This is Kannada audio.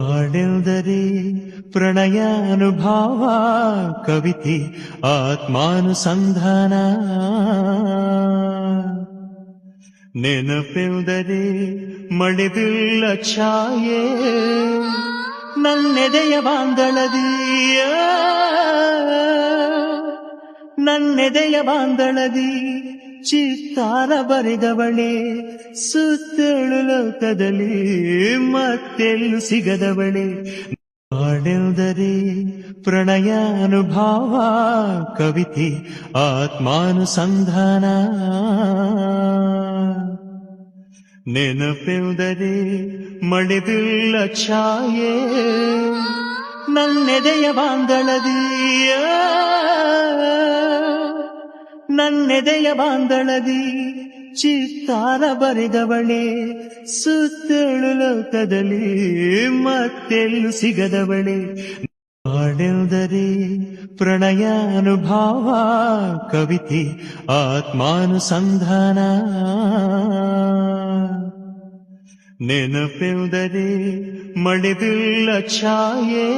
ಹಾಡೆಂದರೆ ಪ್ರಣಯಾನುಭಾವ ಕವಿತೆ ಆತ್ಮಾನುಸಂಧಾನ ನೆನಪೆಂದರೆ ಮಳೆಬಿಲ್ಲ ಛಾಯೆ ನನ್ನೆದೆಯ ಬಾಂದಳದಿಯ ನನ್ನೆದೆಯ ಬಾಂದಳದಿ ಚಿತ್ತಾರ ಬರೆದವಳೆ ಸುತ್ತೇಳು ಲೋಕದಲ್ಲಿ ಮತ್ತೆಲ್ಲೂ ಸಿಗದವಳೆ ಹಾಡೆಂದರೆ ಪ್ರಣಯಾನುಭಾವ ಕವಿತೆ ಆತ್ಮಾನುಸಂಧಾನ ನೆನಪೆಂದರೆ ಮಳೆಬಿಲ್ಲ ಛಾಯೆ ನನ್ನೆದೆಯ ಬಾಂದಳದಿಯ ನನ್ನೆದೆಯ ಬಾಂದಳದಿ ಚಿತ್ತಾರ ಬರೆದವಳೆ ಸುತ್ತೇಳು ಲೋಕದಲ್ಲಿ ಮತ್ತೆಲ್ಲೂ ಸಿಗದವಳೆ ಹಾಡೆಂದರೆ ಪ್ರಣಯಾನುಭಾವ ಕವಿತೆ ಆತ್ಮಾನುಸಂಧಾನ ನೆನಪೆಂದರೆ ಮಳೆಬಿಲ್ಲ ಛಾಯೆ